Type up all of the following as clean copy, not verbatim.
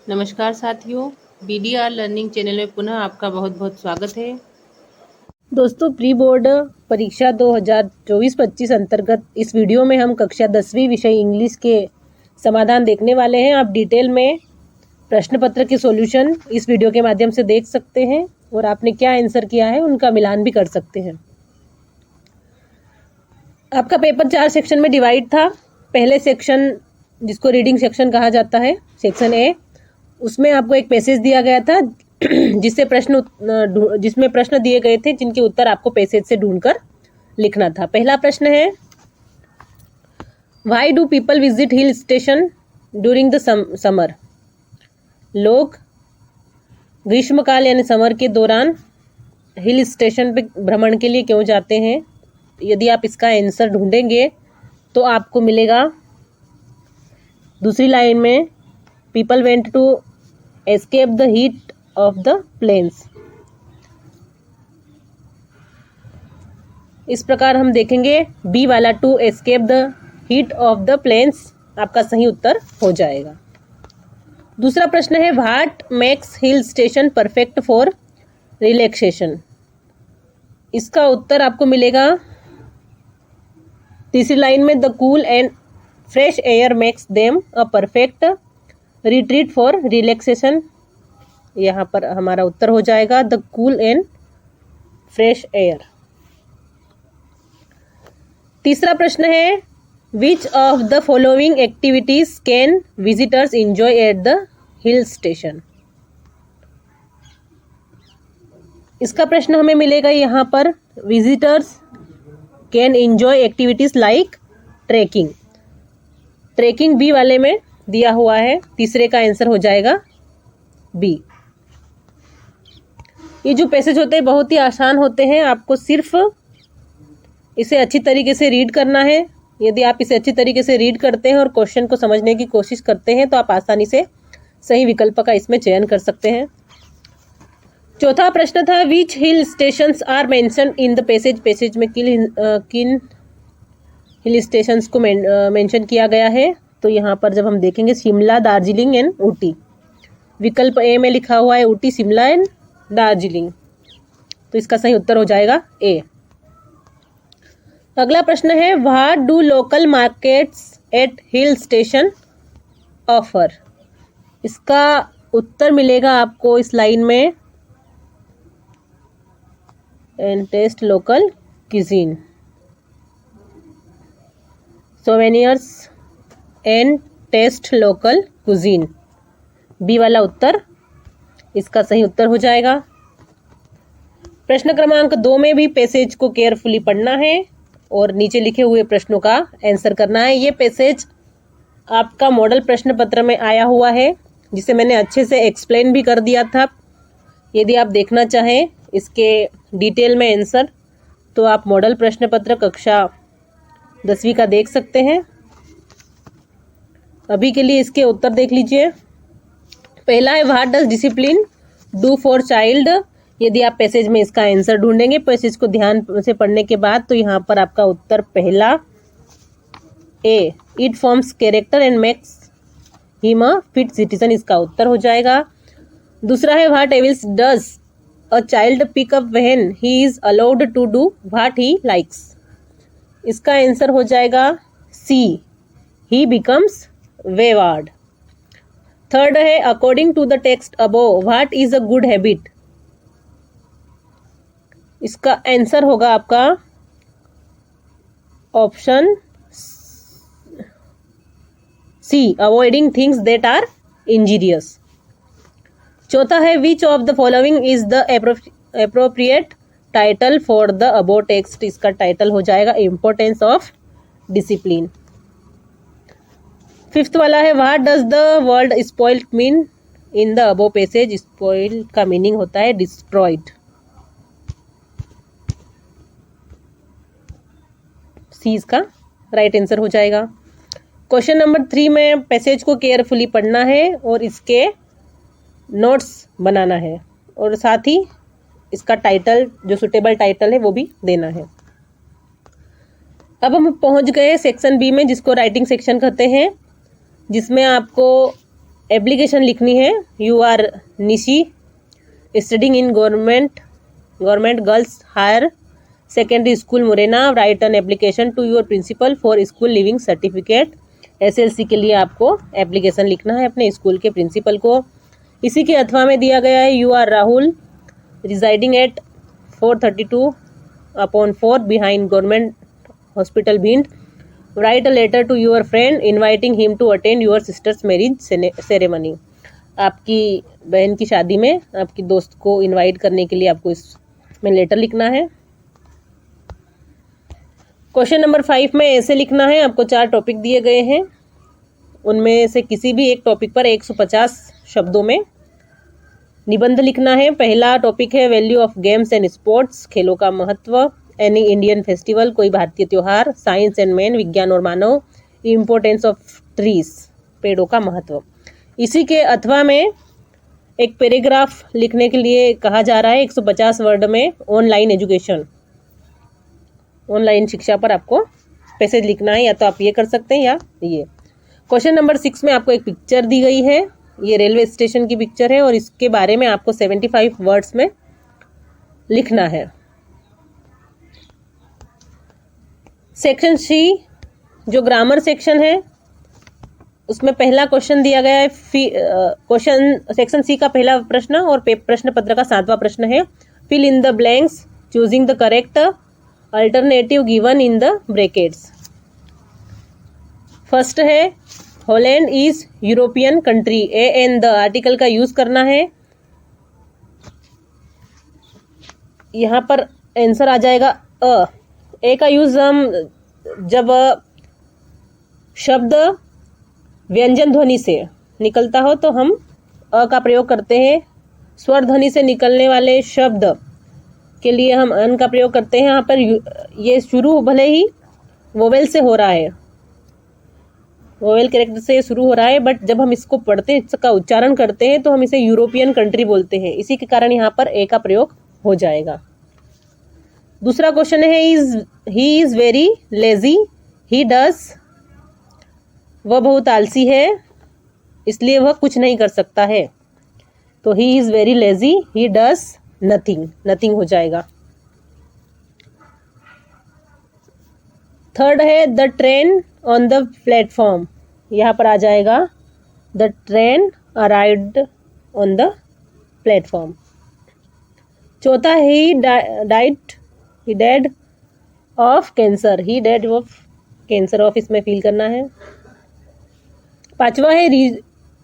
नमस्कार साथियों, BDR learning channel में पुनः आपका बहुत बहुत स्वागत है। दोस्तों, प्री बोर्ड परीक्षा 2024-25 अंतर्गत इस वीडियो में हम कक्षा 10वीं विषय इंग्लिश के समाधान देखने वाले हैं। आप डिटेल में प्रश्न पत्र के सॉल्यूशन इस वीडियो के माध्यम से देख सकते हैं और आपने क्या आंसर किया है उनका मिलान भी कर सकते हैं। आपका पेपर 4 सेक्शन में डिवाइड था। पहले सेक्शन, जिसको रीडिंग सेक्शन कहा जाता है, सेक्शन ए, उसमें आपको एक पैसेज दिया गया था जिसमें प्रश्न दिए गए थे जिनके उत्तर आपको पैसेज से ढूंढकर लिखना था। पहला प्रश्न है, why do people visit hill station during the summer? लोग ग्रीष्मकाल यानी समर के दौरान हिल स्टेशन पे भ्रमण के लिए क्यों जाते हैं? यदि आप इसका आंसर ढूंढेंगे तो आपको मिलेगा दूसरी लाइन में, people went to escape the heat of the plains. इस प्रकार हम देखेंगे बी वाला, to escape the heat of the plains, आपका सही उत्तर हो जाएगा। दूसरा प्रश्न है, what makes hill station perfect for relaxation? इसका उत्तर आपको मिलेगा तीसरी लाइन में, the cool and fresh air makes them a perfect retreat for relaxation. यहाँ पर हमारा उत्तर हो जाएगा the cool and fresh air. तीसरा प्रश्न है, which of the following activities can visitors enjoy at the hill station? इसका प्रश्न हमें मिलेगा यहाँ पर, visitors can enjoy activities like trekking. Trekking B वाले में दिया हुआ है, तीसरे का आंसर हो जाएगा बी। ये जो पैसेज होते हैं बहुत ही आसान होते हैं, आपको सिर्फ इसे अच्छी तरीके से रीड करना है। यदि आप इसे अच्छी तरीके से रीड करते हैं और क्वेश्चन को समझने की कोशिश करते हैं तो आप आसानी से सही विकल्प का इसमें चयन कर सकते हैं। चौथा प्रश्न था, which hill stations are mentioned in the passage? Passage में किन हिल स्टेशंस को मेंशन किया गया है? तो यहाँ पर जब हम देखेंगे, शिमला, दार्जिलिंग एंड ऊटी। विकल्प ए में लिखा हुआ है ऊटी, शिमला एंड दार्जिलिंग, तो इसका सही उत्तर हो जाएगा ए। अगला प्रश्न है, what do local markets at hill station offer? इसका उत्तर मिलेगा आपको इस लाइन में, and taste local cuisine, souvenirs and taste local cuisine. B वाला उत्तर इसका सही उत्तर हो जाएगा। प्रश्न क्रमांक 2 में भी पैसेज को केयरफुली पढ़ना है और नीचे लिखे हुए प्रश्नों का आंसर करना है। ये पैसेज आपका मॉडल प्रश्न पत्र में आया हुआ है, जिसे मैंने अच्छे से एक्सप्लेन भी कर दिया था। यदि आप देखना चाहें इसके डिटेल में आंसर, तो आप मॉडल प्रश्न पत्र कक्षा 10वीं का देख सकते हैं। अभी के लिए इसके उत्तर देख लीजिए। पहला है, what does discipline do for child? यदि आप पैसेज में इसका आंसर ढूंढेंगे पैसेज को ध्यान से पढ़ने के बाद, तो यहाँ पर आपका उत्तर पहला A, it forms character and makes him a fit citizen, इसका उत्तर हो जाएगा। दूसरा है, what evils does a child pick up when he is allowed to do what he likes? इसका आंसर हो जाएगा C, he becomes wayward। Third है, according to the text above what is a good habit? इसका answer होगा आपका option C, avoiding things that are injurious. चौथा है, which of the following is the appropriate title for the above text? इसका title हो जाएगा importance of discipline. Fifth वाला है, what does the word spoiled mean in the above passage? Spoiled का meaning होता है डिस्ट्रॉयड। सी इसका राइट आंसर हो जाएगा। क्वेश्चन नंबर 3 में पैसेज को केयरफुली पढ़ना है और इसके नोट्स बनाना है, और साथ ही इसका टाइटल, जो सुटेबल टाइटल है, वो भी देना है। अब हम पहुंच गए सेक्शन बी में, जिसको राइटिंग सेक्शन कहते हैं, जिसमें आपको एप्लीकेशन लिखनी है। You are Nishi studying in government girls higher secondary school Morena, write an application to your principal for school leaving certificate. SLC के लिए आपको एप्लीकेशन लिखना है अपने स्कूल के प्रिंसिपल को। इसी के अथवा में दिया गया है, you are Rahul residing at 432/4 behind government hospital Bhind, write a letter to your friend inviting him to attend your sister's marriage ceremony. आपकी बहन की शादी में आपकी दोस्त को इनवाइट करने के लिए आपको इसमें लेटर लिखना है। क्वेश्चन नंबर 5 में ऐसे लिखना है। आपको 4 टॉपिक दिए गए हैं, उनमें से किसी भी एक टॉपिक पर 150 शब्दों में निबंध लिखना है। पहला टॉपिक है value of games and sports, खेलों का महत्व। एनी इंडियन फेस्टिवल, कोई भारतीय त्योहार। साइंस एंड मैन, विज्ञान और मानव। इम्पोर्टेंस ऑफ ट्रीज, पेड़ों का महत्व। इसी के अथवा में एक पैराग्राफ लिखने के लिए कहा जा रहा है 150 वर्ड में। ऑनलाइन एजुकेशन, ऑनलाइन शिक्षा पर आपको पैसेज लिखना है, या तो आप ये कर सकते हैं या ये। क्वेश्चन नंबर 6 में आपको एक पिक्चर दी गई है, ये रेलवे स्टेशन की पिक्चर है और इसके बारे में आपको 75 वर्ड्स में लिखना है। सेक्शन सी जो ग्रामर सेक्शन है, उसमें पहला क्वेश्चन दिया गया है। सेक्शन सी का पहला प्रश्न और प्रश्न पत्र का 7वां प्रश्न है। Fill in the blanks choosing the correct alternative given in the brackets. First है Holland is European country. A an the article का यूज करना है। यहाँ पर आंसर आ जाएगा अ। ए का यूज हम जब शब्द व्यंजन ध्वनि से निकलता हो तो हम अ का प्रयोग करते हैं। स्वर ध्वनि से निकलने वाले शब्द के लिए हम अन का प्रयोग करते हैं। यहाँ पर ये शुरू भले ही वोवेल से हो रहा है, वोवेल कैरेक्टर से शुरू हो रहा है, बट जब हम इसको पढ़ते हैं, इसका उच्चारण करते हैं, तो हम इसे यूरोपियन कंट्री बोलते हैं। इसी के कारण यहाँ पर ए का प्रयोग हो जाएगा। दूसरा क्वेश्चन है ही is very lazy, he does, वह बहुत आलसी है इसलिए वह कुछ नहीं कर सकता है। तो he is very lazy, he does nothing, nothing हो जाएगा। थर्ड है the train on the platform, यहाँ पर आ जाएगा the train arrived on the platform. चौथा he died of cancer, he died of cancer, of इसमें फील करना है। पांचवा है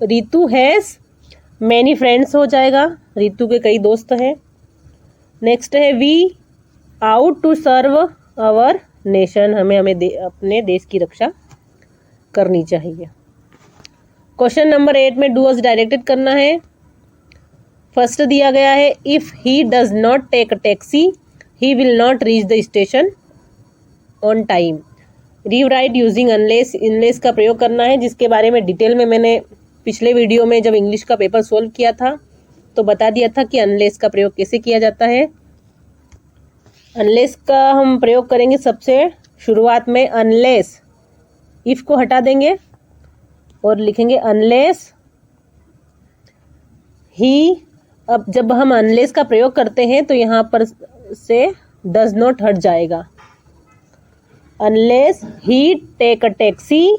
रितु हैज मैनी फ्रेंड्स हो जाएगा, रितु के कई दोस्त हैं। नेक्स्ट है we ought to serve our nation, हमें अपने देश की रक्षा करनी चाहिए। क्वेश्चन नंबर 8 में डू वाज डायरेक्टेड करना है। फर्स्ट दिया गया है if he does not take taxi he will not reach the station on time. Rewrite using unless, unless का प्रयोग करना है, जिसके बारे में डिटेल में मैंने पिछले वीडियो में जब इंग्लिश का पेपर सोल्व किया था तो बता दिया था कि अनलेस का प्रयोग कैसे किया जाता है। अनलेस का हम प्रयोग करेंगे सबसे शुरुआत में। अनलेस, इफ को हटा देंगे और लिखेंगे अनलेस ही। अब जब हम अनलेस का प्रयोग करते हैं तो यहाँ पर से डज नॉट हट जाएगा। Unless he take a taxi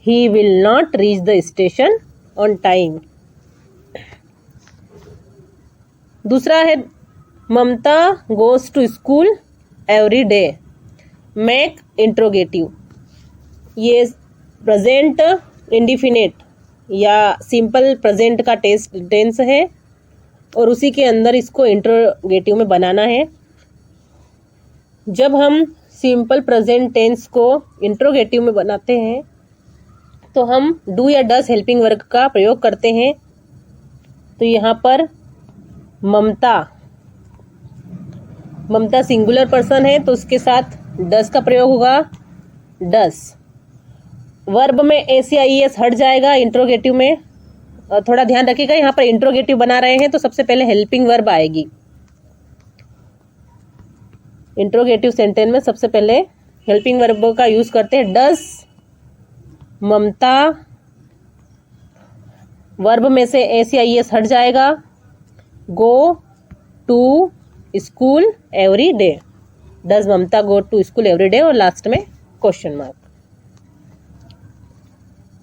he will not reach the station on time. दूसरा है Mamta goes to school every day. Make interrogative, ये प्रेजेंट इंडिफिनिट या सिंपल प्रेजेंट का टेंस है और उसी के अंदर इसको इंट्रोगेटिव में बनाना है। जब हम सिंपल प्रेजेंट टेंस को इंट्रोगेटिव में बनाते हैं तो हम डू या डस हेल्पिंग वर्ब का प्रयोग करते हैं। तो यहाँ पर ममता सिंगुलर पर्सन है तो उसके साथ डस का प्रयोग होगा, डस। वर्ब में एस या ई एस हट जाएगा इंट्रोगेटिव में। थोड़ा ध्यान रखिएगा, यहाँ पर इंट्रोगेटिव बना रहे हैं तो सबसे पहले हेल्पिंग वर्ब आएगी। इंट्रोगेटिव सेंटेंस में सबसे पहले हेल्पिंग वर्ब का यूज करते हैं। डस ममता वर्ब में से एस या ई एस हट जाएगा। Go to school every day, does Mamta go to school every day, और लास्ट में क्वेश्चन मार्क।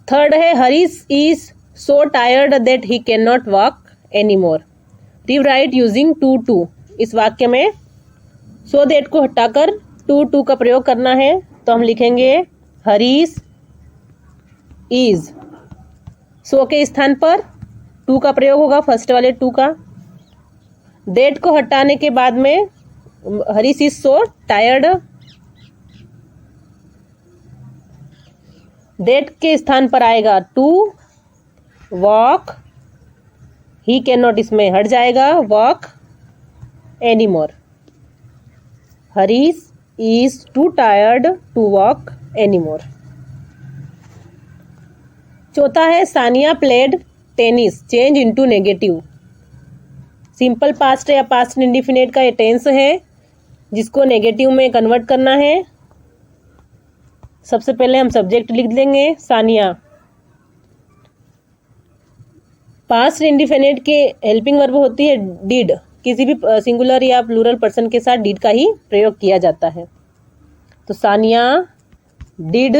थर्ड है Harish is so tired that he can not walk any more, rewrite using too to. इस वाक्य में so that को हटाकर to to का प्रयोग करना है, तो हम लिखेंगे हरीश इज, सो के स्थान पर टू का प्रयोग होगा, फर्स्ट वाले टू का। दैट को हटाने के बाद में Harish is so tired, that के स्थान पर आएगा too walk, he can not इसमें हट जाएगा, walk any more, Harish is too tired to walk any more. चौथा है Sania played tennis, change into negative. Simple past या पास्ट इंडिफिनिट का ये टेंस है जिसको नेगेटिव में कन्वर्ट करना है। सबसे पहले हम सब्जेक्ट लिख देंगे सानिया। पास्ट इंडिफिनिट के हेल्पिंग वर्ब होती है डिड, किसी भी सिंगुलर या प्लूरल पर्सन के साथ डिड का ही प्रयोग किया जाता है। तो सानिया डिड,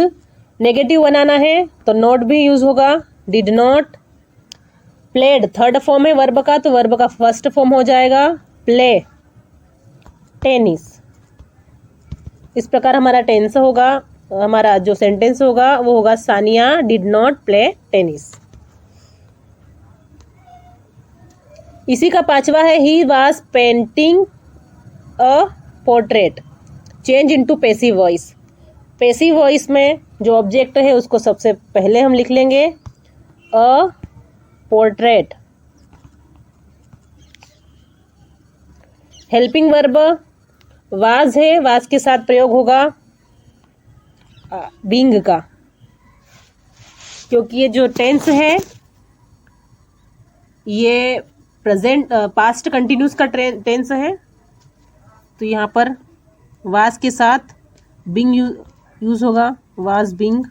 नेगेटिव बनाना है तो नॉट भी यूज होगा, did not. Played third form है वर्ब का, तो वर्ब का फर्स्ट फॉर्म हो जाएगा प्ले टेनिस। इस प्रकार हमारा टेंस होगा, हमारा जो सेंटेंस होगा वो होगा Sania did not play tennis. इसी का पांचवा है he was painting a portrait, change into passive voice. Passive voice में जो ऑब्जेक्ट है उसको सबसे पहले हम लिख लेंगे a portrait. Helping verb was है, वाज के साथ प्रयोग होगा बीइंग का, क्योंकि ये जो टेंस है ये प्रेजेंट पास्ट कंटिन्यूस का टेंस है, तो यहाँ पर वाज के साथ बीइंग यूज होगा, वाज बीइंग।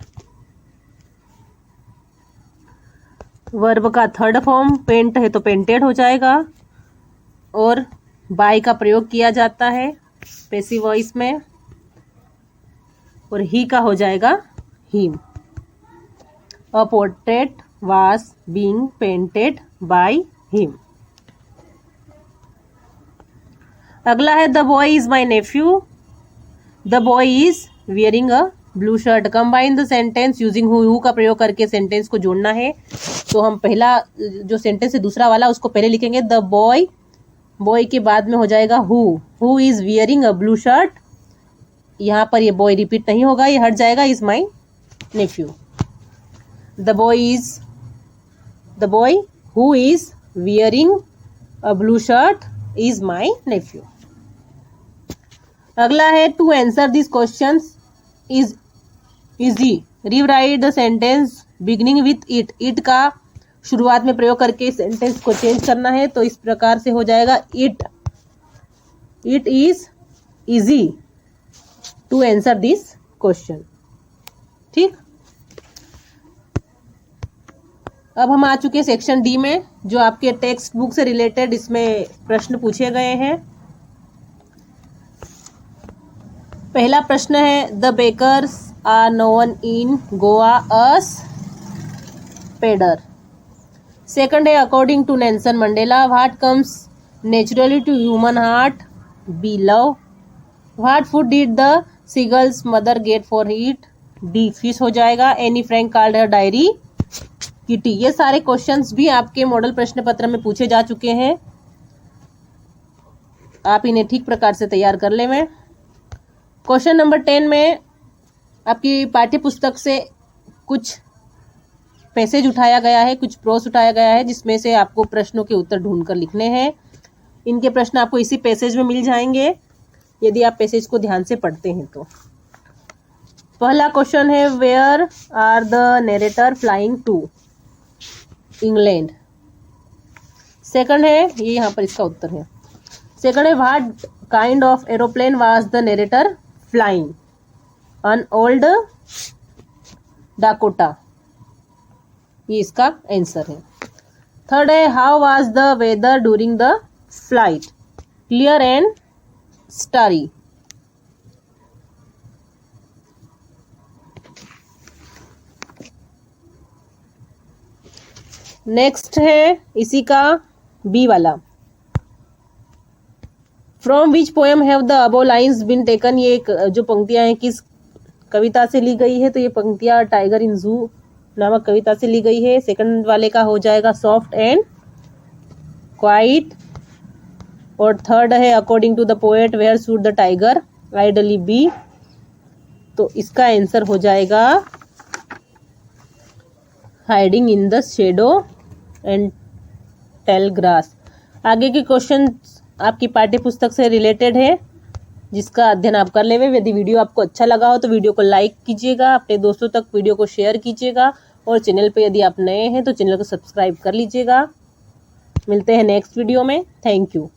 वर्ब का थर्ड फॉर्म पेंट है तो पेंटेड हो जाएगा, और बाय का प्रयोग किया जाता है पैसिव वॉइस में, और ही का हो जाएगा him. A portrait was being painted by him. अगला है the boy is my nephew, the boy is wearing a blue shirt. Combine the sentence using who का प्रयोग करके सेंटेंस को जोड़ना है। तो हम पहला जो सेंटेंस है दूसरा वाला उसको पहले लिखेंगे द बॉय, बॉय के बाद में हो जाएगा who is wearing a blue shirt. यहाँ पर ये बॉय रिपीट नहीं होगा, ये हट जाएगा, is my nephew. The boy who is wearing a blue shirt is my nephew. अगला है to answer this questions is easy, rewrite the sentence beginning with it. It का शुरुआत में प्रयोग करके सेंटेंस को चेंज करना है, तो इस प्रकार से हो जाएगा it is easy to answer this question. ठीक, अब हम आ चुके सेक्शन डी में, जो आपके टेक्स्ट बुक से रिलेटेड इसमें प्रश्न पूछे गए हैं। पहला प्रश्न है the bakers are known in Goa as Poder. Second है according to Nelson Mandela what comes naturally to human heart, B love. What food did the seagull's mother get for it, D fish हो जाएगा। Anne Frank called her diary Kitty. ये सारे questions भी आपके model प्रश्न पत्र में पूछे जा चुके हैं, आप इन्हें ठीक प्रकार से तैयार कर ले। में क्वेश्चन नंबर 10 में आपकी पाठ्य पुस्तक से कुछ पैसेज उठाया गया है, कुछ प्रोस उठाया गया है, जिसमें से आपको प्रश्नों के उत्तर ढूंढकर लिखने हैं। इनके प्रश्न आपको इसी पैसेज में मिल जाएंगे यदि आप पैसेज को ध्यान से पढ़ते हैं तो। पहला क्वेश्चन है where are the narrator flying to, England. Second है, ये यहाँ पर इसका उत्तर है। सेकंड है what kind of aeroplane was the narrator flying, an old Dakota, ये इसका आंसर है। थर्ड है how was the weather during the flight, clear and starry. Next है इसी का बी वाला, from which poem have the above lines been taken, ये जो पंक्तियां हैं किस कविता से ली गई है, तो ये पंक्तियां टाइगर इन जू नामक कविता से ली गई है। सेकंड वाले का हो जाएगा सॉफ्ट एंड क्वाइट, और थर्ड है according to the poet where should the tiger ideally be, तो इसका आंसर हो जाएगा hiding in the shadow and tall grass. आगे के क्वेश्चन आपकी पाठ्य पुस्तक से रिलेटेड है, जिसका अध्ययन आप कर लेवे। यदि वीडियो आपको अच्छा लगा हो तो वीडियो को लाइक कीजिएगा, अपने दोस्तों तक वीडियो को शेयर कीजिएगा, और चैनल पे यदि आप नए हैं तो चैनल को सब्सक्राइब कर लीजिएगा। मिलते हैं नेक्स्ट वीडियो में। Thank you.